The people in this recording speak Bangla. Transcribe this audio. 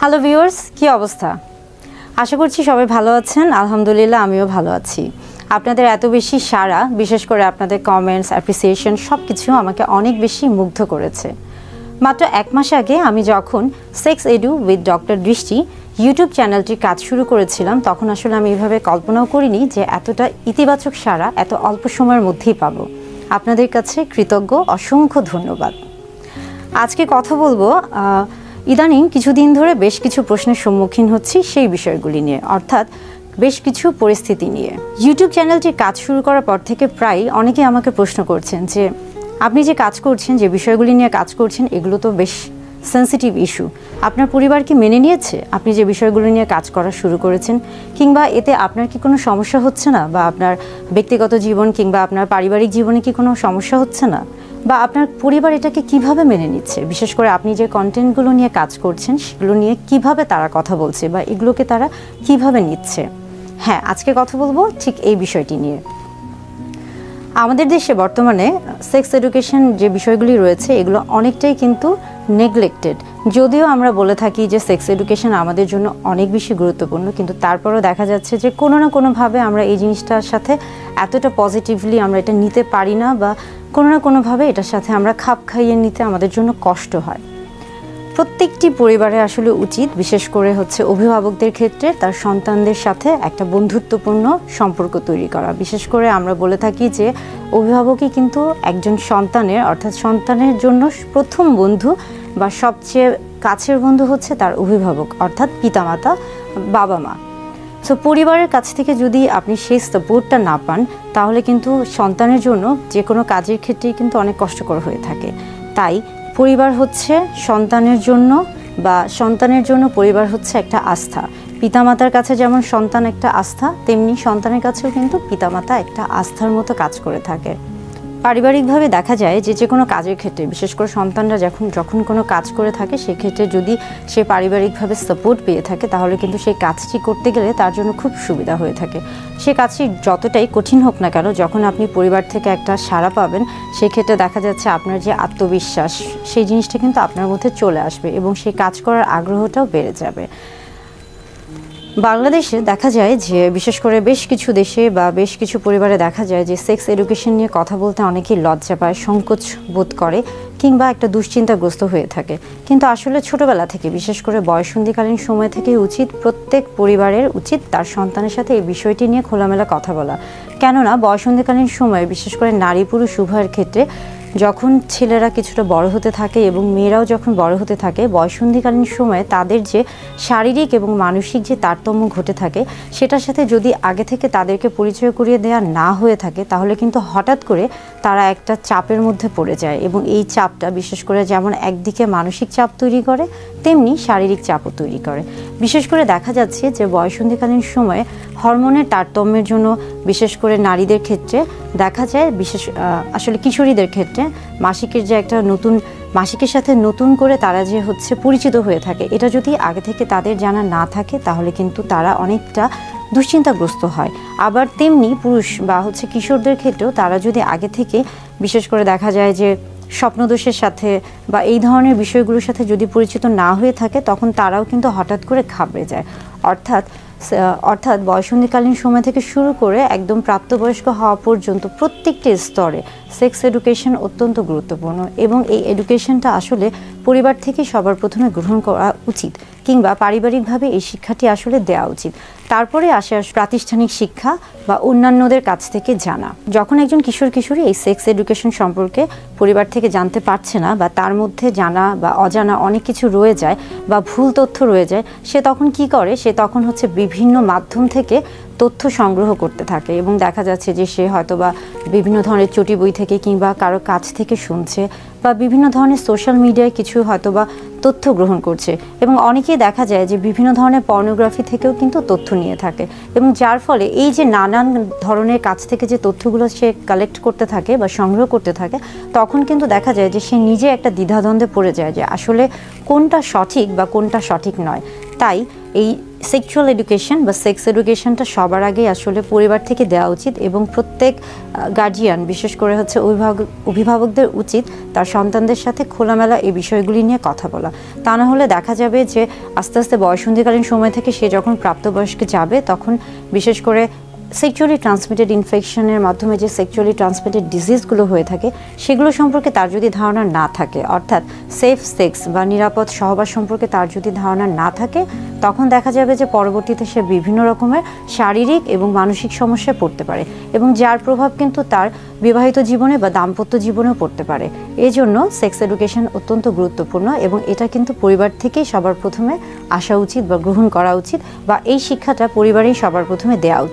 হ্যালো ভিউয়ার্স, কি অবস্থা? আশা করছি সবাই ভালো আছেন। আলহামদুলিল্লাহ আমিও ভালো আছি। আপনাদের এত বেশি সাড়া, বিশেষ করে আপনাদের কমেন্টস, অ্যাপ্রিসিয়েশন সব কিছু আমাকে অনেক বেশি মুগ্ধ করেছে। মাত্র 1 মাস আগে আমি যখন সেক্স এডু উইথ ডক্টর দৃষ্টি ইউটিউব চ্যানেলটির কাজ শুরু করেছিলাম, তখন আসলে আমি এভাবে কল্পনাও করিনি যে এতটা ইতিবাচক সাড়া এত অল্প সময়ের মধ্যেই পাবো। আপনাদের কাছে কৃতজ্ঞ, অসংখ্য ধন্যবাদ। আজকে কথা বলবো ইদানিং কিছুদিন ধরে বেশ কিছু প্রশ্নের সম্মুখীন হচ্ছি সেই বিষয়গুলি নিয়ে, অর্থাৎ বেশ কিছু পরিস্থিতি নিয়ে। ইউটিউব চ্যানেলটির কাজ শুরু করার পর থেকে প্রায় অনেকে আমাকে প্রশ্ন করছেন যে আপনি যে কাজ করছেন, যে বিষয়গুলি নিয়ে কাজ করছেন, এগুলো তো বেশ সেন্সিটিভ ইস্যু। আপনার পরিবার কি মেনে নিয়েছে আপনি যে বিষয়গুলো নিয়ে কাজ করা শুরু করেছেন? কিংবা এতে আপনার কি কোনো সমস্যা হচ্ছে না? বা আপনার ব্যক্তিগত জীবন কিংবা আপনার পারিবারিক জীবনে কি কোনো সমস্যা হচ্ছে না? বা আপনার পরিবার এটাকে কিভাবে মেনে নিচ্ছে? বিশেষ করে আপনি যে কন্টেন্টগুলো নিয়ে কাজ করছেন সেগুলো নিয়ে কিভাবে তারা কথা বলছে বা এগুলোকে তারা কিভাবে নিচ্ছে? হ্যাঁ, আজকে কথা বলবো ঠিক এই বিষয়টি নিয়ে। আমাদের দেশে বর্তমানে সেক্স এডুকেশন যে বিষয়গুলি রয়েছে এগুলো অনেকটাই কিন্তু নেগলেক্টেড। যদিও আমরা বলে থাকি যে সেক্স এডুকেশন আমাদের জন্য অনেক বেশি গুরুত্বপূর্ণ, কিন্তু তারপরও দেখা যাচ্ছে যে কোনো না কোনোভাবে আমরা এই জিনিসটার সাথে এতটা পজিটিভলি আমরা এটা নিতে পারি না, বা কোনো না কোনোভাবে এটার সাথে আমরা খাপ খাইয়ে নিতে আমাদের জন্য কষ্ট হয়। প্রত্যেকটি পরিবারে আসলে উচিত, বিশেষ করে অভিভাবকদের ক্ষেত্রে, তার সন্তানদের সাথে একটা বন্ধুত্বপূর্ণ সম্পর্ক তৈরি করা। বিশেষ করে আমরা বলে থাকি যে অভিভাবকই কিন্তু একজন সন্তানের, অর্থাৎ সন্তানের জন্য প্রথম বন্ধু বা সবচেয়ে কাছের বন্ধু হচ্ছে তার অভিভাবক, অর্থাৎ পিতামাতা, বাবা মা। সো পরিবারের কাছ থেকে যদি আপনি সেই সাপোর্টটা না পান, তাহলে কিন্তু সন্তানের জন্য যে কোনো কাজের ক্ষেত্রেই কিন্তু অনেক কষ্টকর হয়ে থাকে। তাই পরিবার হচ্ছে সন্তানের জন্য, বা সন্তানের জন্য পরিবার হচ্ছে একটা আস্থা। পিতামাতার কাছে যেমন সন্তান একটা আস্থা, তেমনি সন্তানের কাছেও কিন্তু পিতামাতা একটা আস্থার মতো কাজ করে থাকে। পারিবারিকভাবে দেখা যায় যে যে কোনো কাজের ক্ষেত্রে, বিশেষ করে সন্তানরা যখন কোনো কাজ করে থাকে, সেক্ষেত্রে যদি সে পারিবারিকভাবে সাপোর্ট পেয়ে থাকে, তাহলে কিন্তু সেই কাজটি করতে গেলে তার জন্য খুব সুবিধা হয়ে থাকে। সে কাজটি যতটাই কঠিন হোক না কেন, যখন আপনি পরিবার থেকে একটা সাড়া পাবেন, সেক্ষেত্রে দেখা যাচ্ছে আপনার যে আত্মবিশ্বাস, সেই জিনিসটা কিন্তু আপনার মধ্যে চলে আসবে এবং সেই কাজ করার আগ্রহটাও বেড়ে যাবে। বাংলাদেশে দেখা যায় যে বিশেষ করে বেশ কিছু দেশে বা বেশ কিছু পরিবারে দেখা যায় যে সেক্স এডুকেশন নিয়ে কথা বলতে অনেকেই লজ্জা পায়, সংকোচ বোধ করে, কিংবা একটা দুশ্চিন্তাগ্রস্ত হয়ে থাকে। কিন্তু আসলে ছোটবেলা থেকে, বিশেষ করে বয়ঃসন্ধিকালীন সময় থেকেই উচিত, প্রত্যেক পরিবারের উচিত তার সন্তানের সাথে এই বিষয়টি নিয়ে খোলামেলা কথা বলা। কেননা বয়ঃসন্ধিকালীন সময়ে, বিশেষ করে নারী পুরুষ উভয়ের ক্ষেত্রে, যখন ছেলেরা কিছুটা বড় হতে থাকে এবং মেয়েরাও যখন বড় হতে থাকে, বয়ঃসন্ধিকালীন সময়ে তাদের যে শারীরিক এবং মানসিক যে তারতম্য ঘটে থাকে, সেটার সাথে যদি আগে থেকে তাদেরকে পরিচয় করিয়ে দেওয়া না হয়ে থাকে, তাহলে কিন্তু হঠাৎ করে তারা একটা চাপের মধ্যে পড়ে যায় এবং এই চাপটা বিশেষ করে যেমন একদিকে মানসিক চাপ তৈরি করে, তেমনি শারীরিক চাপও তৈরি করে। বিশেষ করে দেখা যাচ্ছে যে বয়ঃসন্ধিকালীন সময়ে হরমোনের তারতম্যের জন্য, বিশেষ করে নারীদের ক্ষেত্রে দেখা যায়, আসলে কিশোরীদের ক্ষেত্রে মাসিকের যে একটা মাসিকের সাথে নতুন করে তারা যে পরিচিত হয়ে থাকে, এটা যদি আগে থেকে তাদের জানা না থাকে, তাহলে কিন্তু তারা অনেকটা দুশ্চিন্তাগ্রস্ত হয়। আবার তেমনি পুরুষ বা কিশোরদের ক্ষেত্রেও তারা যদি আগে থেকে, বিশেষ করে দেখা যায় যে স্বপ্নদোষের সাথে বা এই ধরনের বিষয়গুলোর সাথে যদি পরিচিত না হয়ে থাকে, তখন তারাও কিন্তু হঠাৎ করে ঘাবড়ে যায়। অর্থাৎ বয়ঃসন্ধিকালীন সময় থেকে শুরু করে একদম প্রাপ্তবয়স্ক হওয়া পর্যন্ত প্রত্যেকটি স্তরে সেক্স এডুকেশন অত্যন্ত গুরুত্বপূর্ণ, এবং এই এডুকেশনটা আসলে পরিবার থেকে সবার প্রথমে গ্রহণ করা উচিত, কিংবা পারিবারিকভাবে এই শিক্ষাটি আসলে দেওয়া উচিত। তারপরে আসে প্রাতিষ্ঠানিক শিক্ষা বা অন্যান্যদের কাছ থেকে জানা। যখন একজন কিশোর কিশোরী এই সেক্স এডুকেশন সম্পর্কে পরিবার থেকে জানতে পারছে না, বা তার মধ্যে জানা বা অজানা অনেক কিছু রয়ে যায় বা ভুল তথ্য রয়ে যায়, সে তখন কি করে? সে তখন বিভিন্ন মাধ্যম থেকে তথ্য সংগ্রহ করতে থাকে, এবং দেখা যাচ্ছে যে সে হয়তোবা বিভিন্ন ধরনের চটি বই থেকে কিংবা কারো কাছ থেকে শুনছে, বা বিভিন্ন ধরনের সোশ্যাল মিডিয়ায় কিছু হয়তোবা তথ্য গ্রহণ করছে, এবং অনেকেই দেখা যায় যে বিভিন্ন ধরনের পর্নোগ্রাফি থেকেও কিন্তু তথ্য নিয়ে থাকে, এবং যার ফলে এই যে নানান ধরনের কাছ থেকে যে তথ্যগুলো সে কালেক্ট করতে থাকে বা সংগ্রহ করতে থাকে, তখন কিন্তু দেখা যায় যে সে নিজে একটা দ্বিধাদ্বন্দ্বে পড়ে যায় যে আসলে কোনটা সঠিক বা কোনটা সঠিক নয়। তাই এই সেক্সুয়াল এডুকেশন বা সেক্স এডুকেশনটা সবার আগে আসলে পরিবার থেকে দেওয়া উচিত এবং প্রত্যেক গার্জিয়ান বিশেষ করে হচ্ছে অভিভাবকদের উচিত তার সন্তানদের সাথে খোলামেলা এই বিষয়গুলি নিয়ে কথা বলা। তা না হলে দেখা যাবে যে আস্তে আস্তে বয়ঃসন্ধিকালীন সময় থেকে সে যখন প্রাপ্তবয়স্কে যাবে তখন বিশেষ করে সেক্সুয়ালি ট্রান্সমিটেড ইনফেকশনের মাধ্যমে যে সেক্সুয়ালি ট্রান্সমিটেড ডিজিজগুলো হয়ে থাকে সেগুলো সম্পর্কে তার যদি ধারণা না থাকে, অর্থাৎ সেফ সেক্স বা নিরাপদ সহবাস সম্পর্কে তার যদি ধারণা না থাকে, তখন দেখা যাবে যে পরবর্তীতে সে বিভিন্ন রকমের শারীরিক এবং মানসিক সমস্যায় পড়তে পারে এবং যার প্রভাব কিন্তু তার বিবাহিত জীবনে বা দাম্পত্য জীবনেও পড়তে পারে। এই জন্য সেক্স এডুকেশন অত্যন্ত গুরুত্বপূর্ণ এবং এটা কিন্তু পরিবার থেকেই সবার প্রথমে আসা উচিত বা গ্রহণ করা উচিত বা এই শিক্ষাটা পরিবারেই সবার প্রথমে দেওয়া উচিত।